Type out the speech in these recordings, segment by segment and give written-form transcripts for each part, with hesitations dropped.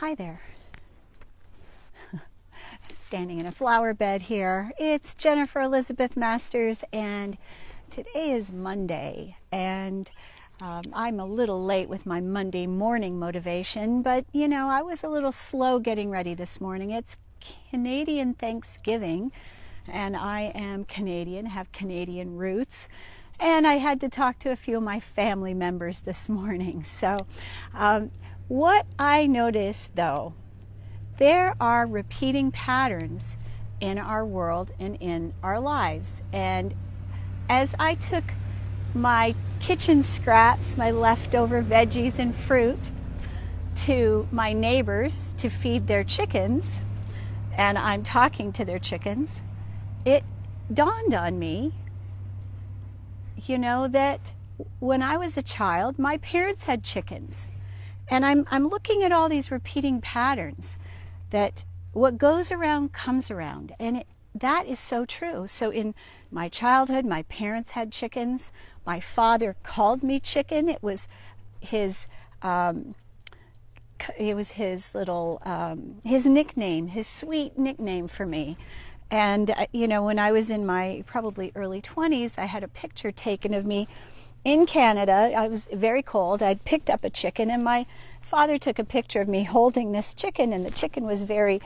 Hi there. Standing in a flower bed here. It's Jennifer Elizabeth Masters, and today is Monday, and I'm a little late with my Monday morning motivation, but you know, I was a little slow getting ready this morning. It's Canadian Thanksgiving, and I am Canadian, have Canadian roots, and I had to talk to a few of my family members this morning. So what I noticed though, there are repeating patterns in our world and in our lives. And as I took my kitchen scraps, my leftover veggies and fruit, to my neighbors to feed their chickens, and I'm talking to their chickens, it dawned on me, you know, that when I was a child, my parents had chickens. And I'm looking at all these repeating patterns, that what goes around comes around. And that is so true. So in my childhood, my parents had chickens. My father called me chicken. It was his his nickname, his sweet nickname for me. And you know, when I was in my probably early 20s, I had a picture taken of me in Canada. I was very cold. I'd picked up a chicken, and my father took a picture of me holding this chicken, and the chicken was very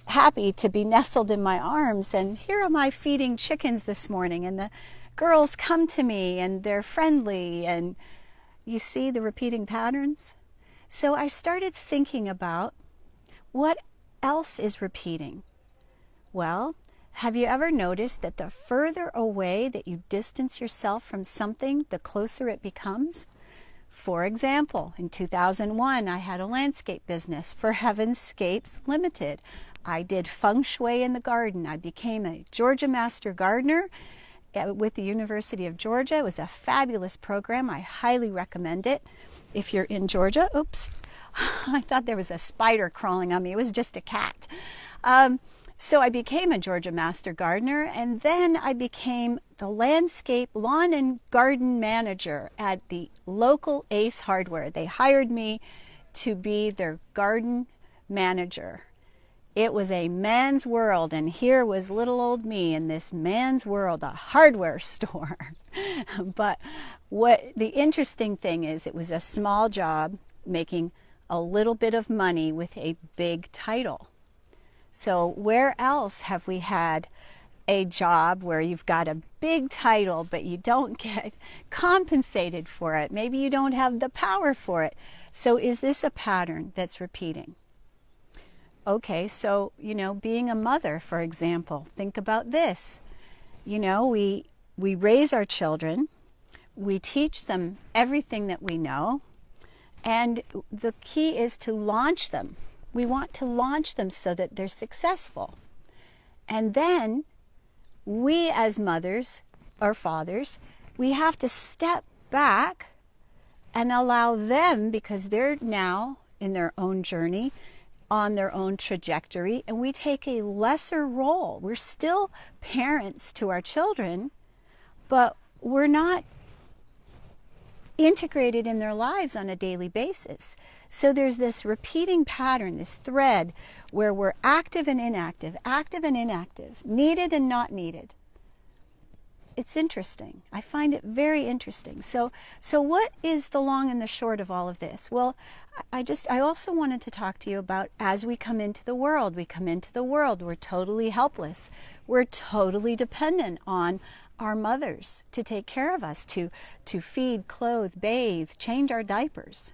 happy to be nestled in my arms. And here am I feeding chickens this morning, and the girls come to me and they're friendly, and you see the repeating patterns. So I started thinking about what else is repeating. Well, have you ever noticed that the further away that you distance yourself from something, the closer it becomes? For example, in 2001, I had a landscape business for Heavenscapes Limited. I did feng shui in the garden. I became a Georgia Master Gardener with the University of Georgia. It was a fabulous program. I highly recommend it if you're in Georgia. Oops, I thought there was a spider crawling on me. It was just a cat. So I became a Georgia Master Gardener, and then I became the landscape lawn and garden manager at the local Ace Hardware. They hired me to be their garden manager. It was a man's world, and here was little old me in this man's world, a hardware store. But what the interesting thing is, it was a small job making a little bit of money with a big title. So where else have we had a job where you've got a big title but you don't get compensated for it? Maybe you don't have the power for it. So is this a pattern that's repeating? Okay, so, you know, being a mother, for example, think about this. You know, we raise our children, we teach them everything that we know, and the key is to launch them. We want to launch them so that they're successful. And then we as mothers or fathers, we have to step back and allow them, because they're now in their own journey, on their own trajectory, and we take a lesser role. We're still parents to our children, but we're not integrated in their lives on a daily basis. So there's this repeating pattern, this thread, where we're active and inactive, needed and not needed. It's interesting. I find it very interesting. So what is the long and the short of all of this? Well, I also wanted to talk to you about, as we come into the world, we're totally helpless. We're totally dependent on our mothers to take care of us, to feed, clothe, bathe, change our diapers.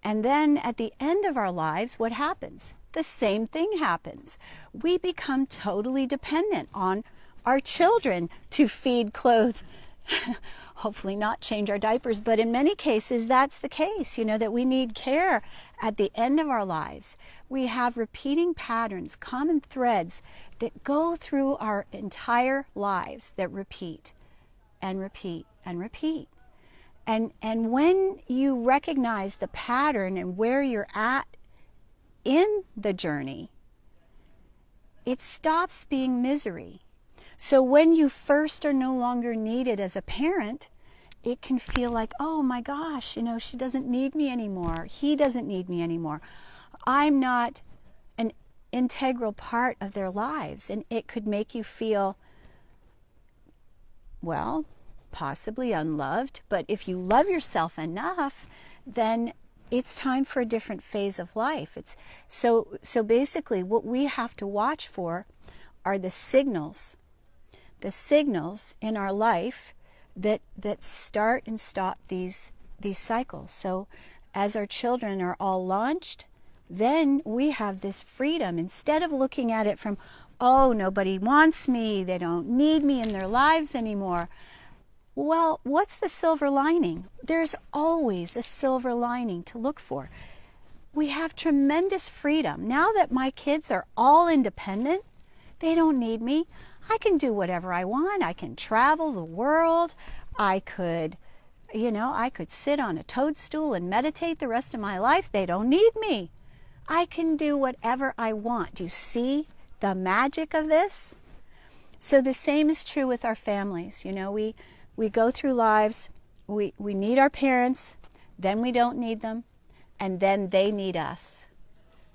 And then at the end of our lives, what happens? The same thing happens. We become totally dependent on our children to feed, clothe, hopefully not change our diapers, but in many cases that's the case, you know, that we need care at the end of our lives. We have repeating patterns, common threads that go through our entire lives that repeat and repeat and repeat. And when you recognize the pattern and where you're at in the journey, it stops being misery. So when you first are no longer needed as a parent, it can feel like, oh my gosh, you know, she doesn't need me anymore. He doesn't need me anymore. I'm not an integral part of their lives. And it could make you feel, well, possibly unloved. But if you love yourself enough, then it's time for a different phase of life. It's so basically what we have to watch for are the signals in our life that start and stop these cycles. So as our children are all launched, then we have this freedom. Instead of looking at it from, oh, nobody wants me, they don't need me in their lives anymore. Well, what's the silver lining? There's always a silver lining to look for. We have tremendous freedom. Now that my kids are all independent, they don't need me. I can do whatever I want. I can travel the world. I could sit on a toadstool and meditate the rest of my life. They don't need me. I can do whatever I want. Do you see the magic of this? So the same is true with our families. We go through lives, we need our parents, then we don't need them, and then they need us.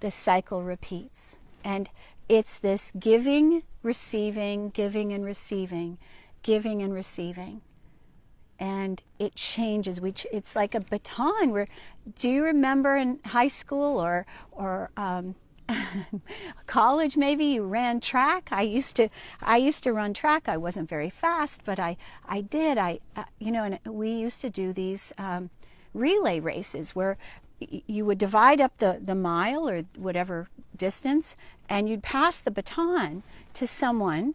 The cycle repeats. And it's this giving, receiving, giving and receiving, giving and receiving. And it changes. It's like a baton. Do you remember in high school or college, maybe you ran track? I used to run track. I wasn't very fast, but I did. And we used to do these relay races where you would divide up the mile or whatever distance, and you'd pass the baton to someone,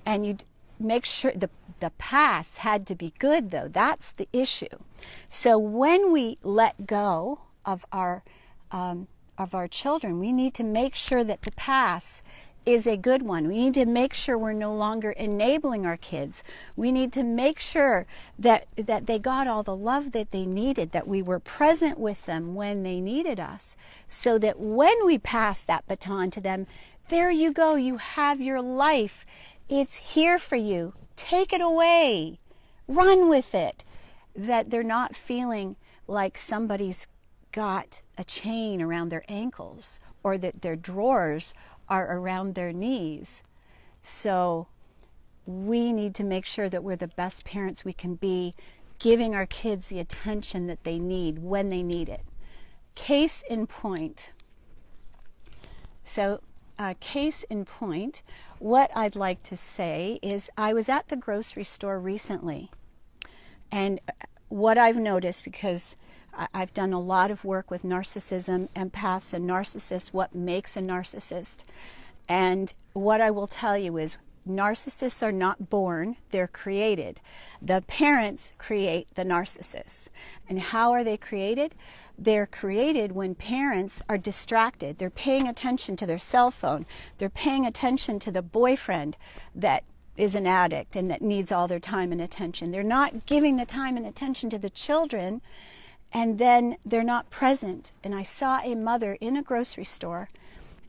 and you'd make sure the pass had to be good, though. That's the issue. So when we let go of our children, we need to make sure that the pass is a good one. We need to make sure we're no longer enabling our kids. We need to make sure that they got all the love that they needed, that we were present with them when they needed us, so that when we pass that baton to them, there you go, you have your life. It's here for you. Take it away. Run with it. That they're not feeling like somebody's got a chain around their ankles or that their drawers are around their knees. So we need to make sure that we're the best parents we can be, giving our kids the attention that they need when they need it. Case in point. Case in point, what I'd like to say is I was at the grocery store recently, and what I've noticed, because I've done a lot of work with narcissism, empaths, and narcissists, what makes a narcissist. And what I will tell you is narcissists are not born, they're created. The parents create the narcissists. And how are they created? They're created when parents are distracted. They're paying attention to their cell phone. They're paying attention to the boyfriend that is an addict and that needs all their time and attention. They're not giving the time and attention to the children, and then they're not present. And I saw a mother in a grocery store,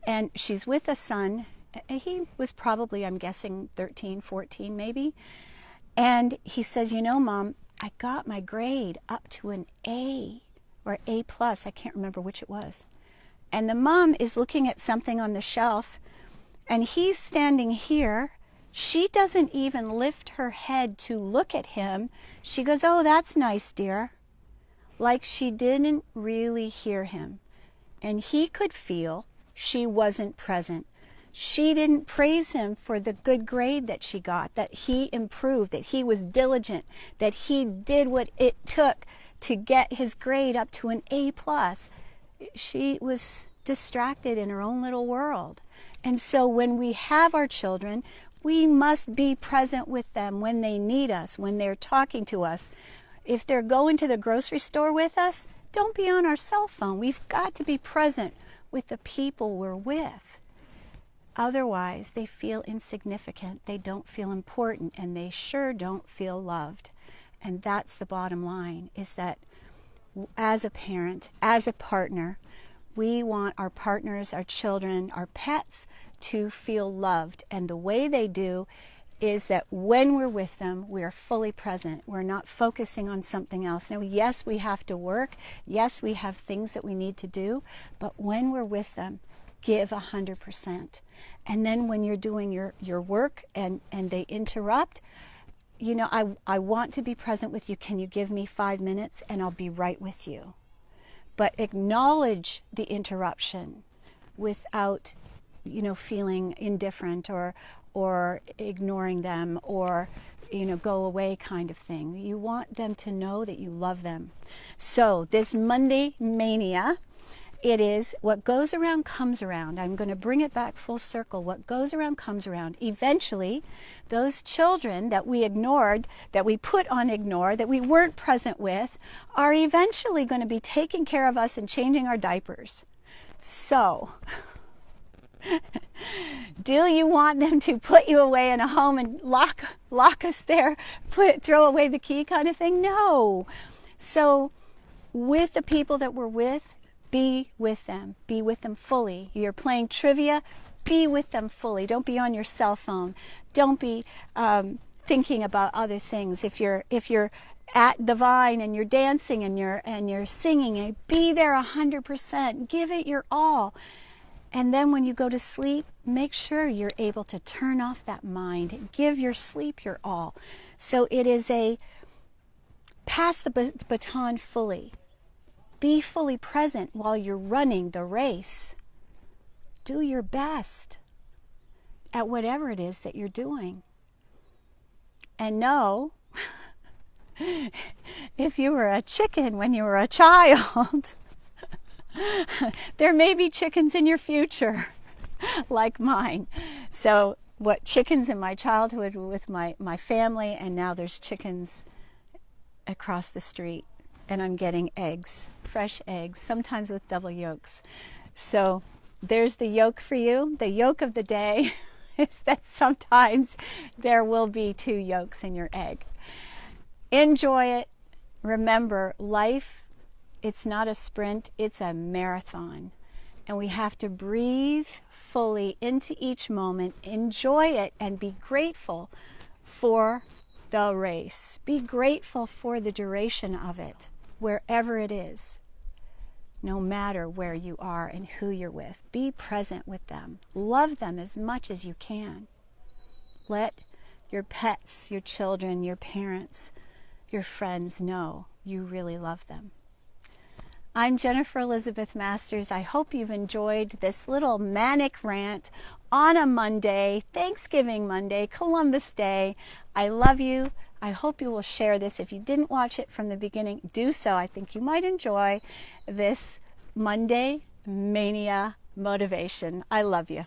and she's with a son. He was probably, I'm guessing, 13, 14 maybe. And he says, Mom, I got my grade up to an A or A+. I can't remember which it was. And the mom is looking at something on the shelf, and he's standing here. She doesn't even lift her head to look at him. She goes, "Oh, that's nice, dear." Like she didn't really hear him. And he could feel she wasn't present. She didn't praise him for the good grade that she got, that he improved, that he was diligent, that he did what it took to get his grade up to an A+. She was distracted in her own little world. And so when we have our children, we must be present with them when they need us, when they're talking to us. If they're going to the grocery store with us, don't be on our cell phone. We've got to be present with the people we're with. Otherwise, they feel insignificant, they don't feel important, and they sure don't feel loved. And that's the bottom line, is that as a parent, as a partner, we want our partners, our children, our pets to feel loved. And the way they do is that when we're with them, we are fully present. We're not focusing on something else. Now, yes, we have to work. Yes, we have things that we need to do. But when we're with them, give 100%. And then when you're doing your work and they interrupt, you know, I want to be present with you. Can you give me 5 minutes? And I'll be right with you. But acknowledge the interruption without, you know, feeling indifferent or ignoring them or, you know, go away kind of thing. You want them to know that you love them. So this Monday Mania, it is what goes around comes around. I'm going to bring it back full circle. What goes around comes around. Eventually, those children that we ignored, that we put on ignore, that we weren't present with, are eventually going to be taking care of us and changing our diapers. So, do you want them to put you away in a home and lock us there, throw away the key kind of thing? No. So, with the people that we're with, be with them. Be with them fully. You're playing trivia, be with them fully. Don't be on your cell phone. Don't be thinking about other things. If you're at the Vine and you're dancing and you're singing, be there 100%. Give it your all. And then when you go to sleep, make sure you're able to turn off that mind. Give your sleep your all. So it is a pass the baton fully. Be fully present while you're running the race. Do your best at whatever it is that you're doing. And know, if you were a chicken when you were a child, there may be chickens in your future, like mine. So what chickens in my childhood with my family, and now there's chickens across the street. And I'm getting eggs, fresh eggs, sometimes with double yolks. So there's the yolk for you. The yolk of the day is that sometimes there will be 2 yolks in your egg. Enjoy it. Remember, life, it's not a sprint, it's a marathon. And we have to breathe fully into each moment, enjoy it, and be grateful for the race. Be grateful for the duration of it, wherever it is, no matter where you are and who you're with. Be present with them. Love them as much as you can. Let your pets, your children, your parents, your friends know you really love them. I'm Jennifer Elizabeth Masters. I hope you've enjoyed this little manic rant on a Monday, Thanksgiving Monday, Columbus Day. I love you. I hope you will share this. If you didn't watch it from the beginning, do so. I think you might enjoy this Monday Mania Motivation. I love you.